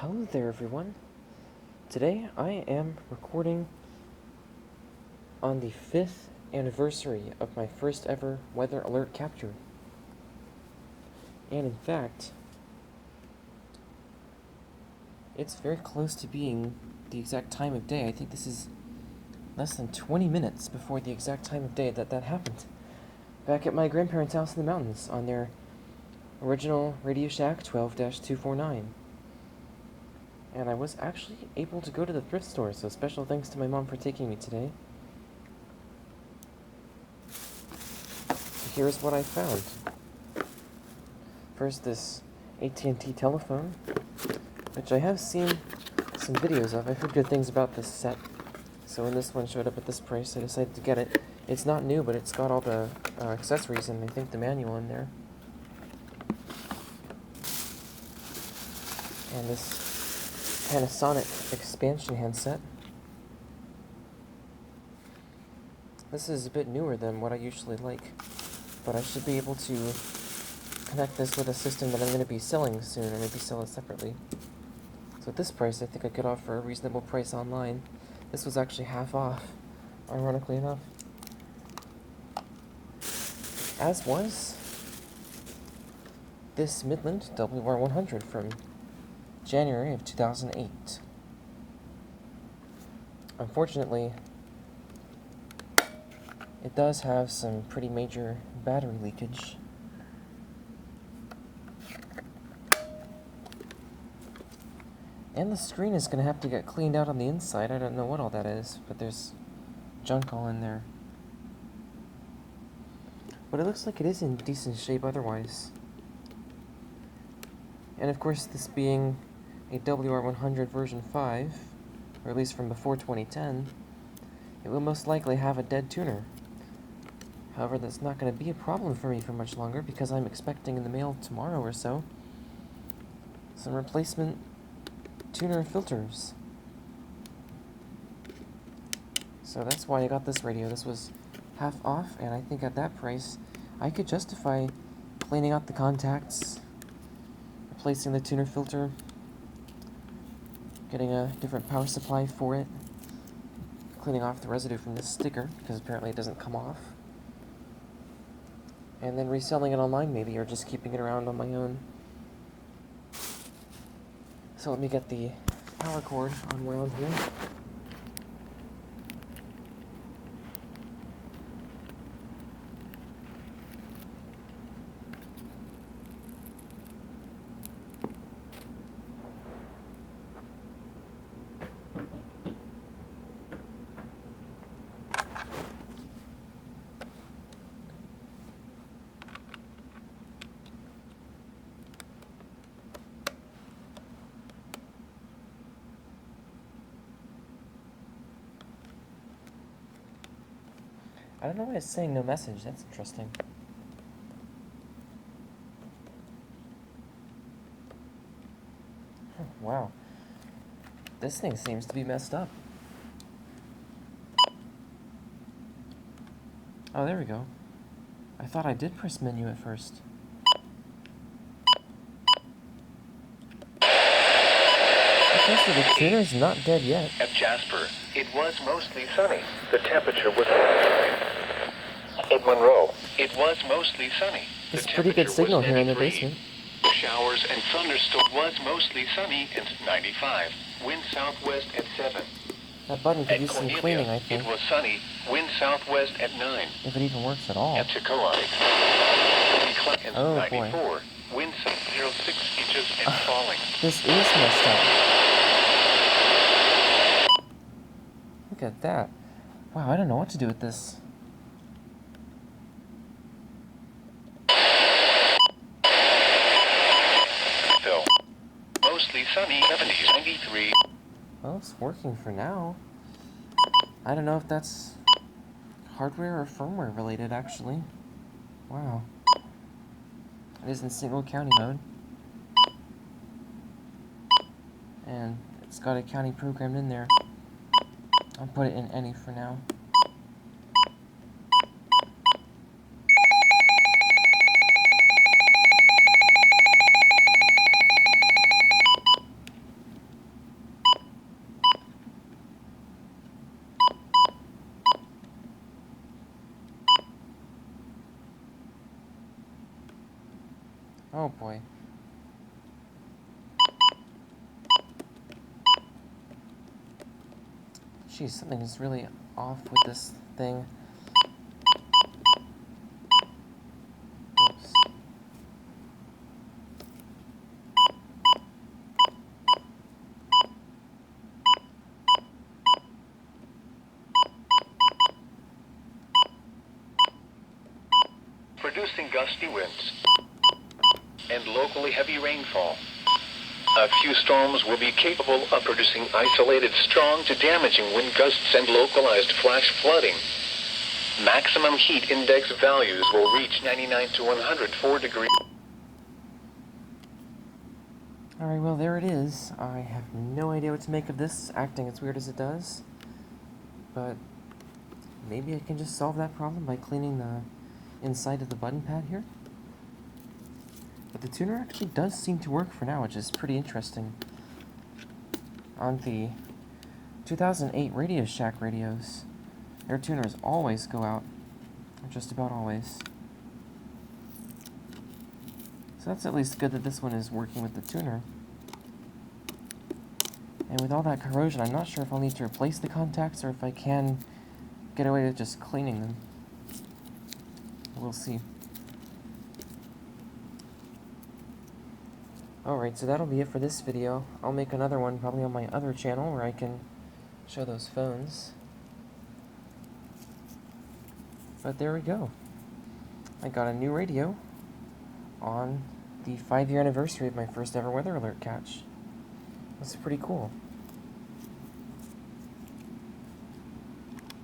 Hello there, everyone. Today I am recording on the 5th anniversary of my first ever weather alert capture. And in fact, it's very close to being the exact time of day. I think this is less than 20 minutes before the exact time of day that happened. Back at my grandparents' house in the mountains on their original Radio Shack 12-249. And I was actually able to go to the thrift store, so special thanks to my mom for taking me today. Here's what I found. First, this AT&T telephone, which I have seen some videos of. I've heard good things about this set, so when this one showed up at this price, I decided to get it. It's not new, but it's got all the accessories and I think the manual in there. And this Panasonic expansion handset. This is a bit newer than what I usually like, but I should be able to connect this with a system that I'm going to be selling soon, or maybe sell it separately. So at this price, I think I could offer a reasonable price online. This was actually half off, ironically enough. As was this Midland WR100 from January of 2008. Unfortunately, it does have some pretty major battery leakage. And the screen is going to have to get cleaned out on the inside. I don't know what all that is, but there's junk all in there. But it looks like it is in decent shape otherwise. And of course, this being a WR100 version 5, or at least from before 2010, it will most likely have a dead tuner. However, that's not going to be a problem for me for much longer, because I'm expecting in the mail tomorrow or so some replacement tuner filters. So that's why I got this radio. This was half off, and I think at that price I could justify cleaning out the contacts, replacing the tuner filter, getting a different power supply for it, cleaning off the residue from this sticker, because apparently it doesn't come off, and then reselling it online maybe, or just keeping it around on my own. So let me get the power cord unwound here. I don't know why it's saying no message. That's interesting. Wow. This thing seems to be messed up. Oh, there we go. I thought I did press menu at first. Okay, so the tuner's not dead yet. At Jasper, it was mostly sunny. The temperature was... At Monroe, it was mostly sunny. It's a pretty good signal here in the basement. Showers and thunderstorms was mostly sunny and 95. Wind southwest at 7. That button could use some cleaning, I think. It was sunny. Wind southwest at 9. If it even works at all. At Tacoma, and oh 94. Boy. Wind 06 inches and falling. This is messed up. Look at that. Wow, I don't know what to do with this. Still. Mostly sunny, 70s, 93. Well, it's working for now. I don't know if that's hardware or firmware related, actually. Wow. It is in single county mode. And it's got a county programmed in there. I'll put it in any for now. Oh boy. Geez, something is really off with this thing. Oops. Producing gusty winds and locally heavy rainfall. A few storms will be capable of producing isolated strong to damaging wind gusts and localized flash flooding. Maximum heat index values will reach 99 to 104 degrees. Alright, well there it is. I have no idea what to make of this, acting as weird as it does. But maybe I can just solve that problem by cleaning the inside of the button pad here. But the tuner actually does seem to work for now, which is pretty interesting. On the 2008 Radio Shack radios, their tuners always go out. Just about always. So that's at least good that this one is working with the tuner. And with all that corrosion, I'm not sure if I'll need to replace the contacts or if I can get away with just cleaning them. We'll see. Alright, so that'll be it for this video. I'll make another one probably on my other channel where I can show those phones. But there we go. I got a new radio on the 5-year anniversary of my first ever weather alert catch. That's pretty cool.